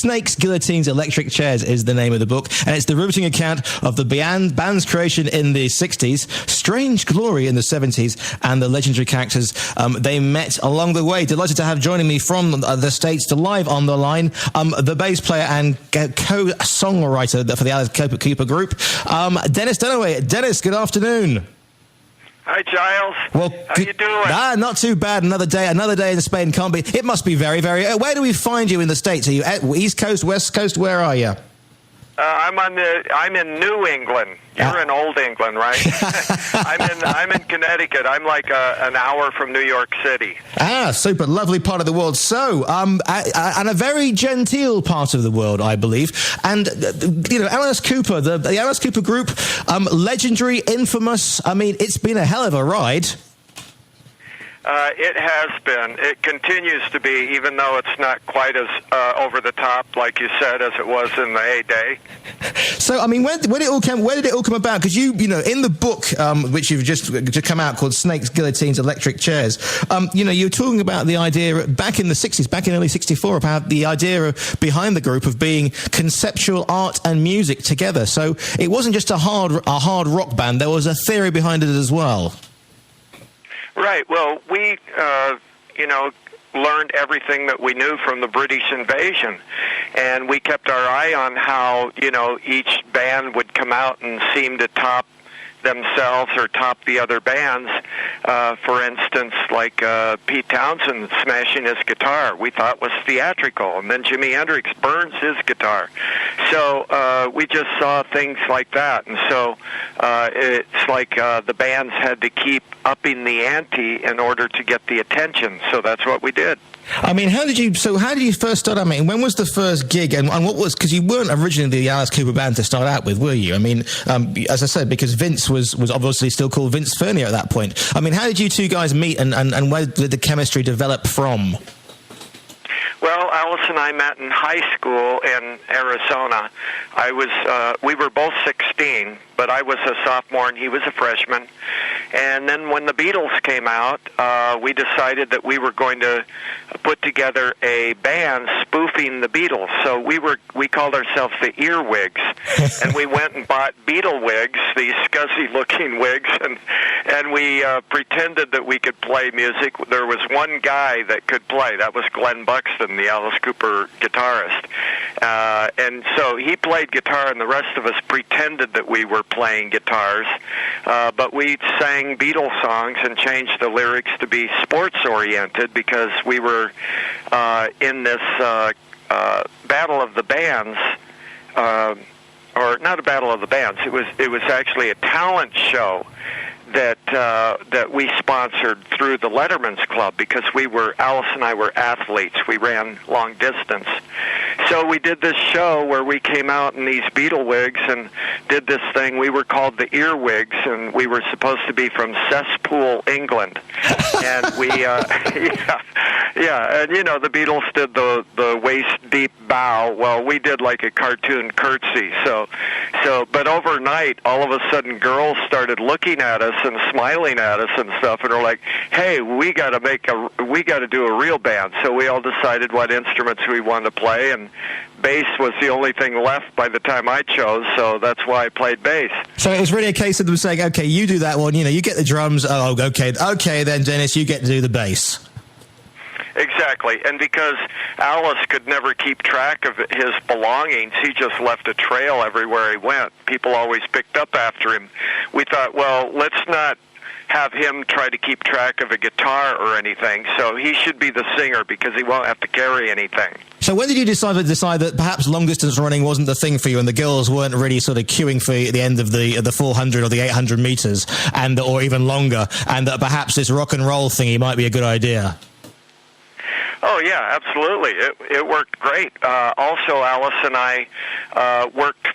Snakes, Guillotines, Electric Chairs is the name of the book, and it's the riveting account of the band's creation in the 60s, strange glory in the 70s, and the legendary characters they met along the way. Delighted to have joining me from the States to live on the line, the bass player and co-songwriter for the Alice Cooper group, Dennis Dunaway. Dennis, good afternoon. Hi, Giles. Well, how you doing? Not too bad. Another day in Spain can't be. It must be very, very. Where do we find you in the States? Are you East Coast, West Coast? Where are you? I'm in New England. You're in Old England, right? I'm in Connecticut. I'm like an hour from New York City. Super lovely part of the world. So, and a very genteel part of the world, I believe. And Alice Cooper, the Alice Cooper group, legendary, infamous. I mean, it's been a hell of a ride. It has been. It continues to be, even though it's not quite as over the top, like you said, as it was in the heyday. So, I mean, where did it all come about? Because you know, in the book which you've just come out called Snakes, Guillotines, Electric Chairs, you're talking about the idea back in the 60s, back in early 64, about the idea behind the group of being conceptual art and music together. So it wasn't just a hard rock band. There was a theory behind it as well. Right. Well, we, learned everything that we knew from the British invasion, and we kept our eye on how, each band would come out and seem to top themselves or top the other bands. For instance, like Pete Townsend smashing his guitar, we thought was theatrical, and then Jimi Hendrix burns his guitar. So we just saw things like that, and so it's like the bands had to keep upping the ante in order to get the attention. So that's what we did. I mean, how did you first start? I mean, when was the first gig, and what was, because you weren't originally the Alice Cooper band to start out with, were you? I mean, as I said, because Vince was obviously still called Vince Furnier at that point. I mean, how did you two guys meet, and where did the chemistry develop from? Well, Alice and I met in high school in Arizona. We were both 16, but I was a sophomore and he was a freshman. And then when the Beatles came out, we decided that we were going to put together a band spoofing the Beatles. So we called ourselves the Earwigs, and we went and bought Beatle wigs, these scuzzy-looking wigs, and we pretended that we could play music. There was one guy that could play. That was Glenn Buxton, the Alice Cooper guitarist. And so he played guitar, and the rest of us pretended that we were playing guitars. But we sang Beatles songs and changed the lyrics to be sports-oriented because we were in this battle of the bands, or not a battle of the bands. It was actually a talent show that we sponsored through the Letterman's Club, because Alice and I were athletes. We ran long distance. So we did this show where we came out in these Beatle wigs and did this thing. We were called the Earwigs, and we were supposed to be from Cesspool, England. And we, and the Beatles did the waist-deep bow. Well, we did like a cartoon curtsy. But overnight, all of a sudden, girls started looking at us and smiling at us and stuff, and we're like, "Hey, we got to do a real band." So we all decided what instruments we wanted to play, and bass was the only thing left by the time I chose, so that's why I played bass. So it was really a case of them saying, "Okay, you do that one. You get the drums. Oh, okay, then Dennis, you get to do the bass." Exactly, and because Alice could never keep track of his belongings, he just left a trail everywhere he went. People always picked up after him. We thought, well, let's not have him try to keep track of a guitar or anything, so he should be the singer because he won't have to carry anything. So when did you decide that perhaps long-distance running wasn't the thing for you, and the girls weren't really sort of queuing for the end of the 400 or the 800 meters, or even longer, and that perhaps this rock and roll thingy might be a good idea? Oh, yeah, absolutely. It worked great. Also, Alice and I worked,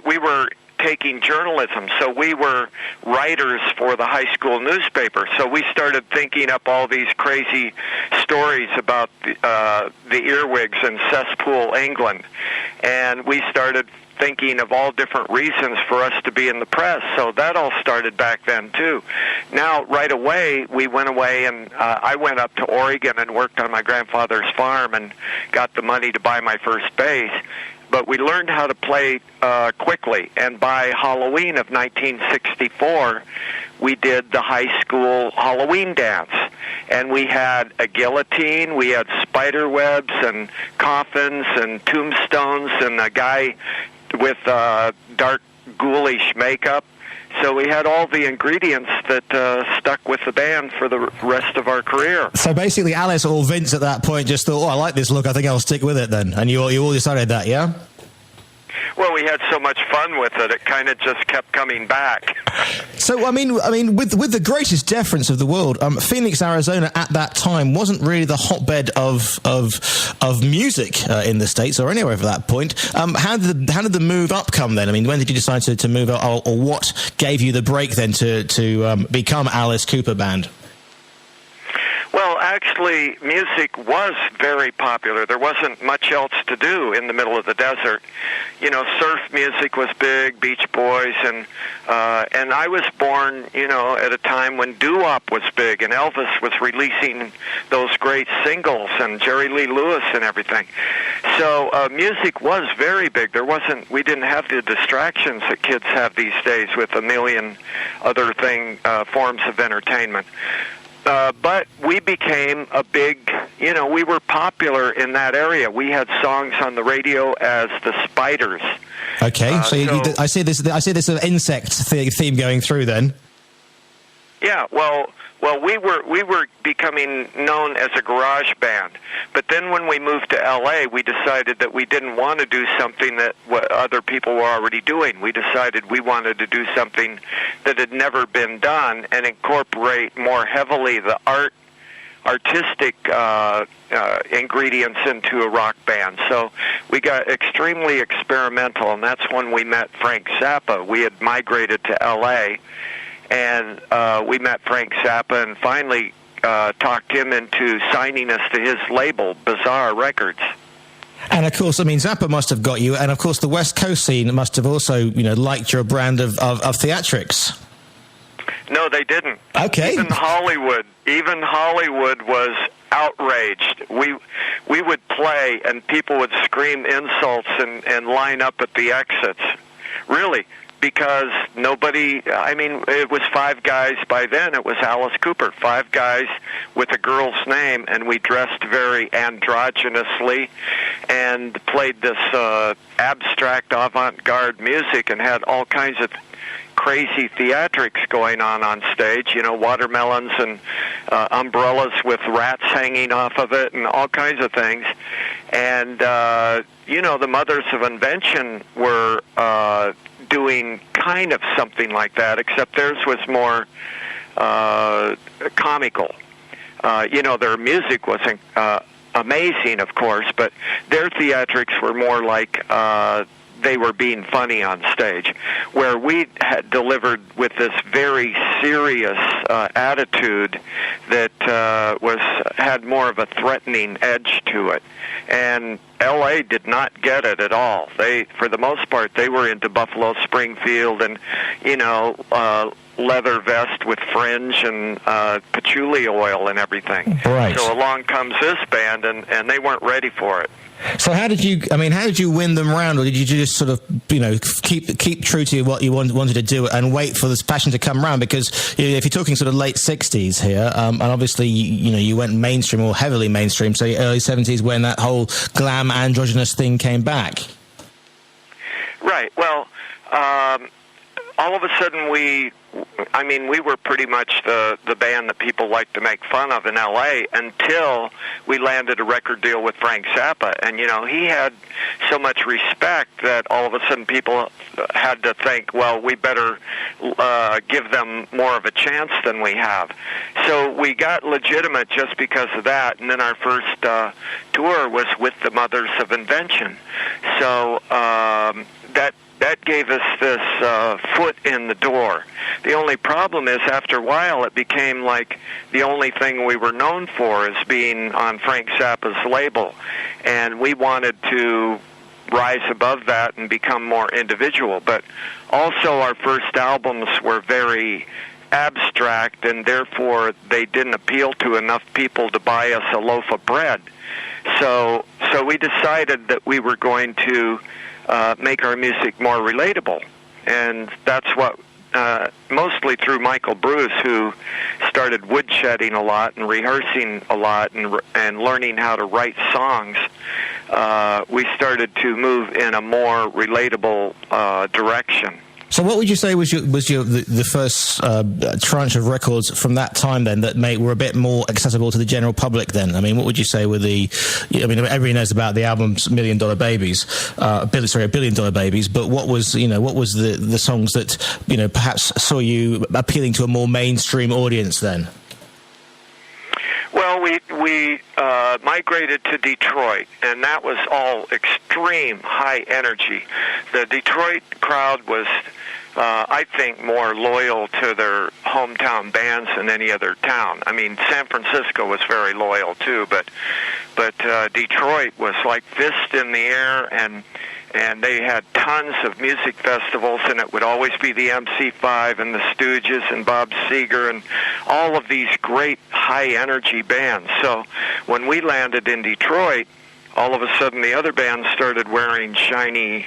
we were taking journalism. So we were writers for the high school newspaper. So we started thinking up all these crazy stories about the earwigs in Cesspool, England. And we started thinking of all different reasons for us to be in the press. So that all started back then, too. Now, right away, we went away, and I went up to Oregon and worked on my grandfather's farm and got the money to buy my first bass. But we learned how to play quickly, and by Halloween of 1964, we did the high school Halloween dance. And we had a guillotine, we had spider webs and coffins and tombstones and a guy with dark, ghoulish makeup. So we had all the ingredients that stuck with the band for the rest of our career. So basically, Alice or Vince at that point just thought, I like this look, I think I'll stick with it then. And you all decided that, yeah? Well, we had so much fun with it, it kind of just kept coming back. So, I mean, with the greatest deference of the world, Phoenix, Arizona at that time wasn't really the hotbed of music in the States or anywhere at that point. How did the move up come then? I mean, when did you decide to move up, or what gave you the break then to become Alice Cooper Band? Well, actually, music was very popular. There wasn't much else to do in the middle of the desert. You know, surf music was big, Beach Boys, and I was born, at a time when doo-wop was big, and Elvis was releasing those great singles, and Jerry Lee Lewis and everything. So music was very big. We didn't have the distractions that kids have these days with a million other forms of entertainment. But we became a big, we were popular in that area. We had songs on the radio as the Spiders. Okay, I see this insect theme going through then. Yeah, well, we were becoming known as a garage band, but then when we moved to L.A., we decided that we didn't want to do something that other people were already doing. We decided we wanted to do something that had never been done and incorporate more heavily the artistic ingredients into a rock band. So we got extremely experimental, and that's when we met Frank Zappa. We had migrated to L.A., and we met Frank Zappa and finally talked him into signing us to his label, Bizarre Records. And of course, I mean, Zappa must have got you, and of course the West Coast scene must have also, liked your brand of theatrics. No, they didn't. Okay. Even Hollywood was outraged. We would play, and people would scream insults and line up at the exits. Really. Because it was five guys by then. It was Alice Cooper, five guys with a girl's name, and we dressed very androgynously and played this abstract avant-garde music and had all kinds of crazy theatrics going on stage, watermelons and umbrellas with rats hanging off of it and all kinds of things. And, the Mothers of Invention were doing kind of something like that, except theirs was more comical. Their music was amazing, of course, but their theatrics were more like they were being funny on stage, where we had delivered with this very serious attitude that had more of a threatening edge to it. And L.A. did not get it at all. For the most part, they were into Buffalo Springfield and, leather vest with fringe and patchouli oil and everything. Right. So along comes this band, and they weren't ready for it. So how did you win them round, or did you just sort of, keep true to what you wanted to do and wait for this passion to come round? Because if you're talking sort of late 60s here, and obviously, you went mainstream or heavily mainstream, so early 70s when that whole glam androgynous thing came back. Right. Well, all of a sudden we I mean, we were pretty much the band that people like to make fun of in L.A. until we landed a record deal with Frank Zappa. And, you know, he had so much respect that all of a sudden people had to think, well, we better give them more of a chance than we have. So we got legitimate just because of that. And then our first tour was with the Mothers of Invention. So that gave us this foot in the door. The only problem is, after a while, it became like the only thing we were known for is being on Frank Zappa's label. And we wanted to rise above that and become more individual. But also our first albums were very abstract, and therefore they didn't appeal to enough people to buy us a loaf of bread. So we decided that we were going to make our music more relatable. And that's what, mostly through Michael Bruce, who started woodshedding a lot and rehearsing a lot and learning how to write songs, we started to move in a more relatable direction. So what would you say was the first tranche of records from that time then that were a bit more accessible to the general public then? I mean, what would you say were everybody knows about the albums $1 Million Babies, $1 Billion Babies, but what was the songs that, you know, perhaps saw you appealing to a more mainstream audience then? Well, we migrated to Detroit, and that was all extreme high energy. The Detroit crowd was, I think, more loyal to their hometown bands than any other town. I mean, San Francisco was very loyal too, but Detroit was like fist in the air, and they had tons of music festivals, and it would always be the MC5 and the Stooges and Bob Seger and all of these great high-energy bands. So when we landed in Detroit, all of a sudden the other bands started wearing shiny,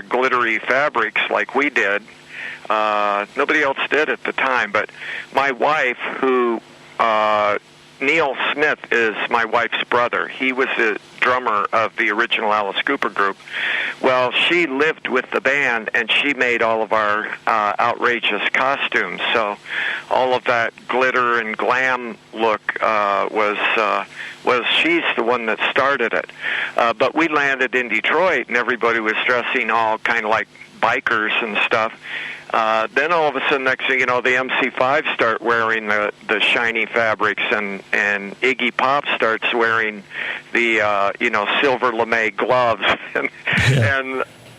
glittery fabrics like we did. Nobody else did at the time, but my wife, who... Neil Smith is my wife's brother. He was the drummer of the original Alice Cooper group. Well, she lived with the band, and she made all of our outrageous costumes. So all of that glitter and glam look was she's the one that started it. But we landed in Detroit, and everybody was dressing all kind of like bikers and stuff. Then all of a sudden, next thing you know, the MC5 start wearing the shiny fabrics, and Iggy Pop starts wearing the silver lame gloves,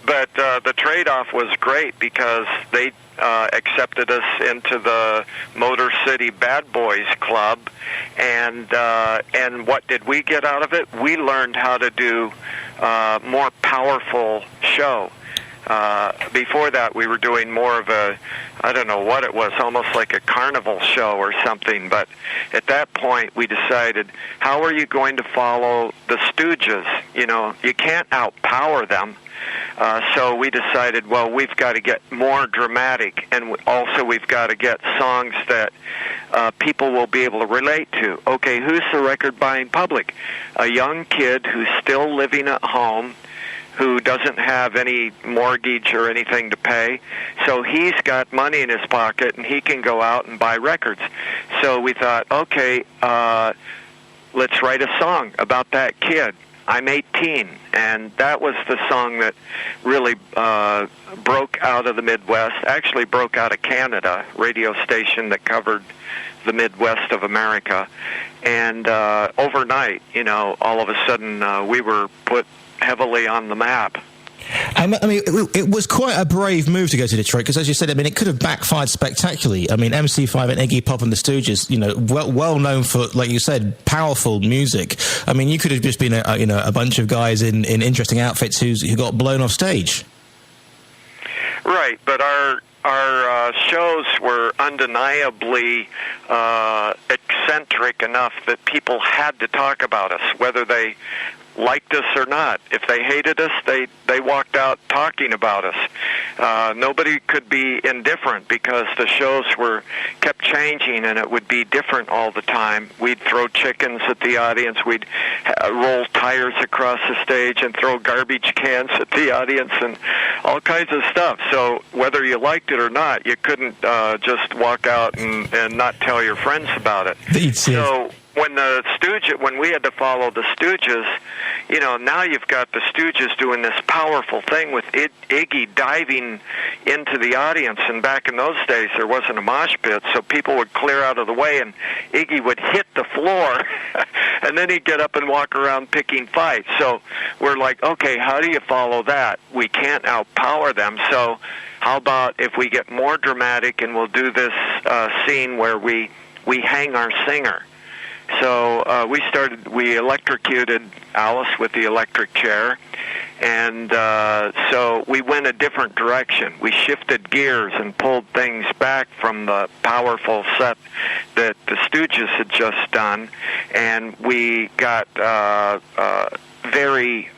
but the trade-off was great because they accepted us into the Motor City Bad Boys Club, and what did we get out of it? We learned how to do more powerful show. Before that, we were doing more of a, I don't know what it was, almost like a carnival show or something. But at that point, we decided, how are you going to follow the Stooges? You know, you can't outpower them. So we decided, well, we've got to get more dramatic, and also we've got to get songs that people will be able to relate to. Okay, who's the record-buying public? A young kid who's still living at home, who doesn't have any mortgage or anything to pay. So he's got money in his pocket, and he can go out and buy records. So we thought, okay, let's write a song about that kid. I'm 18, and that was the song that really broke out of the Midwest, actually broke out of Canada, radio station that covered the Midwest of America. And overnight, you know, all of a sudden we were put heavily on the map. I mean, it was quite a brave move to go to Detroit because, as you said, I mean, it could have backfired spectacularly. I mean, MC5 and Iggy Pop and the Stooges, you know, well known for, like you said, powerful music. I mean, you could have just been a bunch of guys in interesting outfits who got blown off stage. Right, but our shows were undeniably eccentric enough that people had to talk about us, whether they liked us or not. If they hated us, they walked out talking about us. Nobody could be indifferent because the shows kept changing, and it would be different all the time. We'd throw chickens at the audience. We'd roll tires across the stage and throw garbage cans at the audience and all kinds of stuff. So whether you liked it or not, you couldn't just walk out and not tell your friends about it. So when we had to follow the Stooges, now you've got the Stooges doing this powerful thing with Iggy diving into the audience, and back in those days there wasn't a mosh pit, so people would clear out of the way, and Iggy would hit the floor, and then he'd get up and walk around picking fights. So we're like, okay, how do you follow that? We can't outpower them, so how about if we get more dramatic and we'll do this scene where we hang our singer. So we electrocuted Alice with the electric chair, and so we went a different direction. We shifted gears and pulled things back from the powerful set that the Stooges had just done, and we got very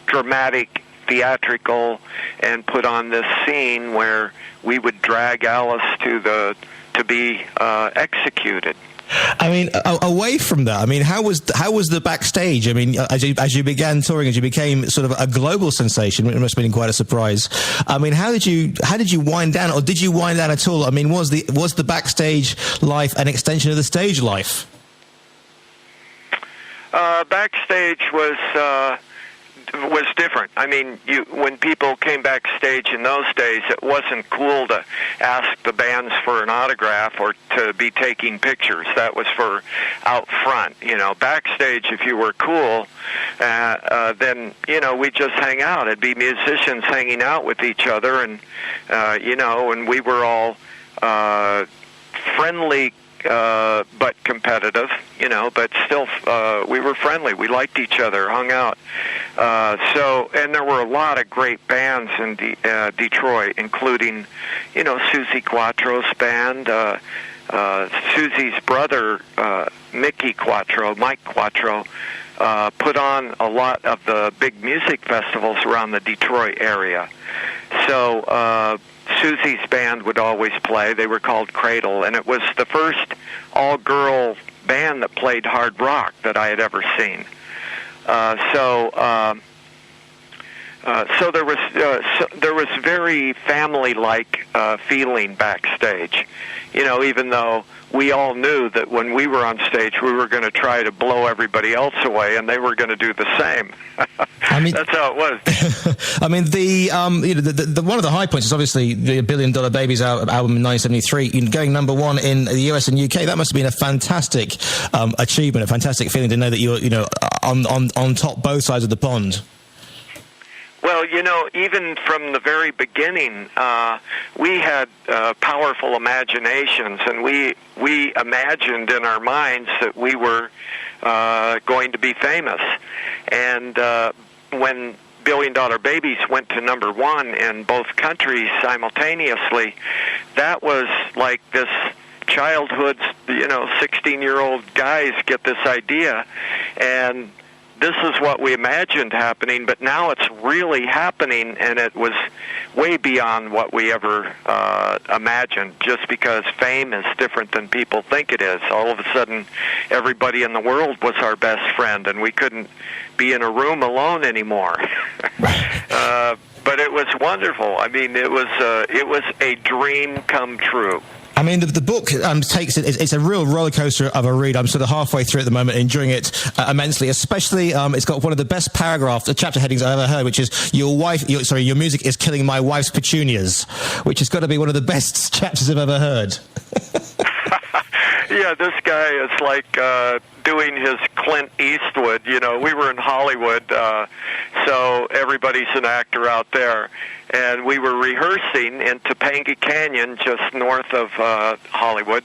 dramatic, theatrical, and put on this scene where we would drag Alice to be executed. I mean, away from that, I mean, how was the backstage? I mean, as you began touring, as you became sort of a global sensation, it must have been quite a surprise. I mean, how did you wind down, or did you wind down at all? I mean, was the backstage life an extension of the stage life? Backstage was different. I mean, when people came backstage in those days, it wasn't cool to ask the bands for an autograph or to be taking pictures. That was for out front. Backstage, if you were cool, then we just hang out. It'd be musicians hanging out with each other, and and we were all friendly. But competitive, but still, we were friendly. We liked each other, hung out. And there were a lot of great bands in Detroit, including, Susie Quattro's band, Susie's brother, Mike Quattro, put on a lot of the big music festivals around the Detroit area. So, Susie's band would always play. They were called Cradle, and it was the first all-girl band that played hard rock that I had ever seen. So there was very family-like feeling backstage. Even though we all knew that when we were on stage, we were going to try to blow everybody else away, and they were going to do the same. I mean, that's how it was. I mean, the one of the high points is obviously the $1 Billion Babies album in 1973, going number one in the US and UK. That must have been a fantastic achievement, a fantastic feeling to know that you're on top both sides of the pond. Well, even from the very beginning, we had powerful imaginations, and we imagined in our minds that we were going to be famous. And when $1 Billion Babies went to number one in both countries simultaneously, that was like this childhood, 16-year-old guys get this idea, and this is what we imagined happening, but now it's really happening, and it was way beyond what we ever imagined, just because fame is different than people think it is. All of a sudden, everybody in the world was our best friend, and we couldn't be in a room alone anymore. But it was wonderful. I mean, it was a dream come true. I mean, the book takes it. It's a real roller coaster of a read. I'm sort of halfway through at the moment, enjoying it immensely. Especially, it's got one of the best paragraphs, the chapter headings I've ever heard, which is your music is killing my wife's petunias, which has got to be one of the best chapters I've ever heard. Yeah, this guy is like doing his Clint Eastwood. We were in Hollywood, so everybody's an actor out there. And we were rehearsing in Topanga Canyon, just north of Hollywood.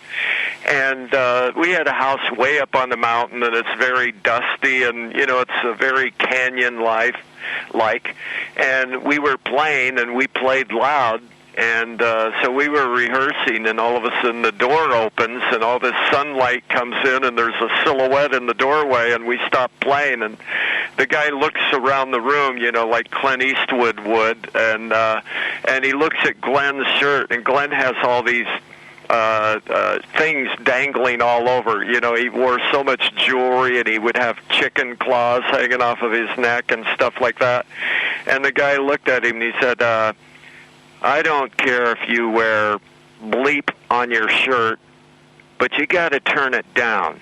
And we had a house way up on the mountain, and it's very dusty, and, it's a very canyon life-like. And we were playing, and we played loud, And so we were rehearsing, and all of a sudden the door opens, and all this sunlight comes in, and there's a silhouette in the doorway, and we stop playing, and the guy looks around the room, like Clint Eastwood would, and he looks at Glenn's shirt, and Glenn has all these things dangling all over. He wore so much jewelry, and he would have chicken claws hanging off of his neck and stuff like that. And the guy looked at him, and he said, I don't care if you wear bleep on your shirt, but you got to turn it down.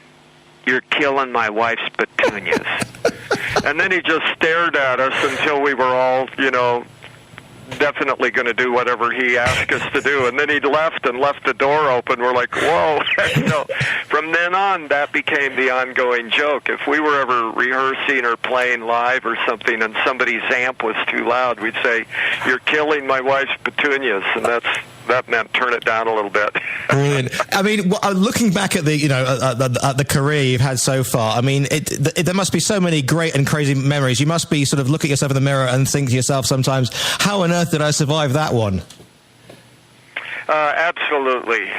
You're killing my wife's petunias. And then he just stared at us until we were all, definitely going to do whatever he asked us to do. And then he left the door open. We're like, whoa. From then on, that became the ongoing joke. If we were ever rehearsing or playing live or something and somebody's amp was too loud, we'd say, you're killing my wife's petunias. And that meant turn it down a little bit. Brilliant. I mean, looking back at the career you've had so far, I mean, there must be so many great and crazy memories. You must be sort of looking at yourself in the mirror and think to yourself sometimes, how on earth did I survive that one? Absolutely.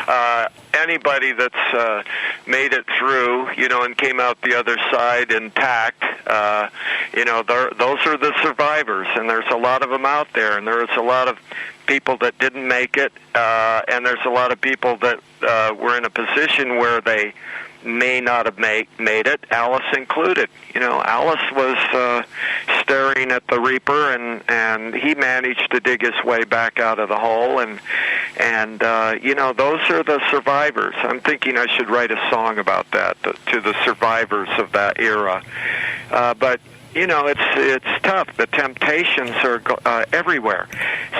Anybody that's made it through, and came out the other side intact, those are the survivors, and there's a lot of them out there, and there's a lot of people that didn't make it, and there's a lot of people that were in a position where they may not have made it, Alice included. Alice was staring at the Reaper, and he managed to dig his way back out of the hole, and those are the survivors. I'm thinking I should write a song about that, to the survivors of that era. But it's tough. The temptations are everywhere.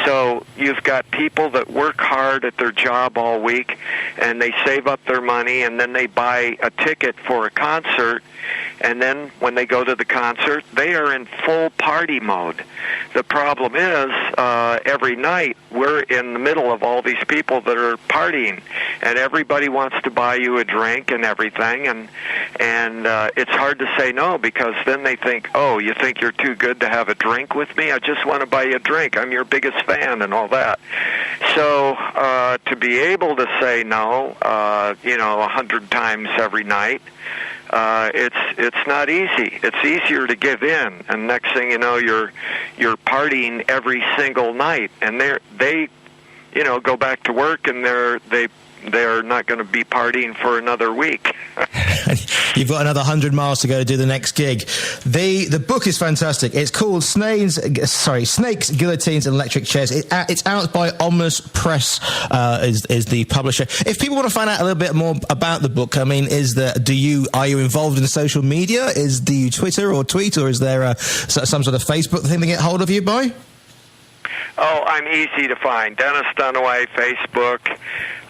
So you've got people that work hard at their job all week, and they save up their money, and then they buy a ticket for a concert, and then when they go to the concert, they are in full party mode. The problem is, every night, we're in the middle of all these people that are partying, and everybody wants to buy you a drink and everything, and it's hard to say no, because then they think, oh, you think you're too good to have a drink with me? I just want to buy you a drink. I'm your biggest fan and all that. So to be able to say no, 100 times every night, it's not easy. It's easier to give in, and next thing you know, you're partying every single night, and they go back to work, and they're not going to be partying for another week. You've got another 100 miles to go to do the next gig. The book is fantastic. It's called Snakes, Guillotines, and Electric Chairs. It's out by Omnus Press, is the publisher. If people want to find out a little bit more about the book, I mean, are you involved in social media? Do you Twitter or tweet, or is there some sort of Facebook thing to get hold of you by? Oh, I'm easy to find. Dennis Dunaway, Facebook,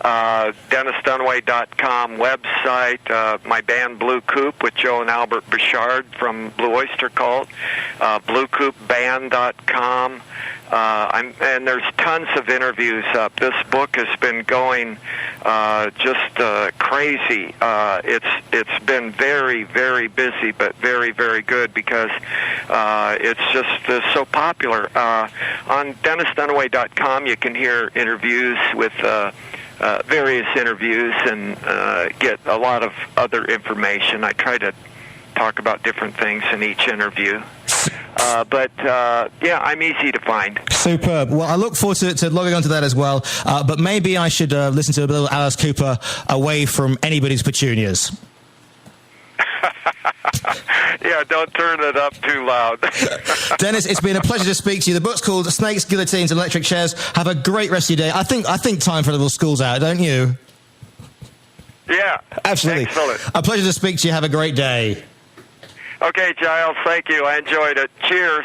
DennisDunaway.com website, my band Blue Coop with Joe and Albert Bouchard from Blue Oyster Cult, BlueCoopBand.com. And there's tons of interviews up. This book has been going just crazy. It's been very, very busy, but very, very good, because it's just so popular. On DennisDunaway.com, you can hear interviews with various interviews and get a lot of other information. I try to talk about different things in each interview. But I'm easy to find. Superb. Well, I look forward to logging onto that as well. But maybe I should listen to a little Alice Cooper away from anybody's petunias. Yeah, don't turn it up too loud. Dennis, it's been a pleasure to speak to you. The book's called Snakes, Guillotines, and Electric Chairs. Have a great rest of your day. I think time for a little school's out, don't you? Yeah. Absolutely. Excellent. A pleasure to speak to you. Have a great day. Okay, Giles, thank you. I enjoyed it. Cheers.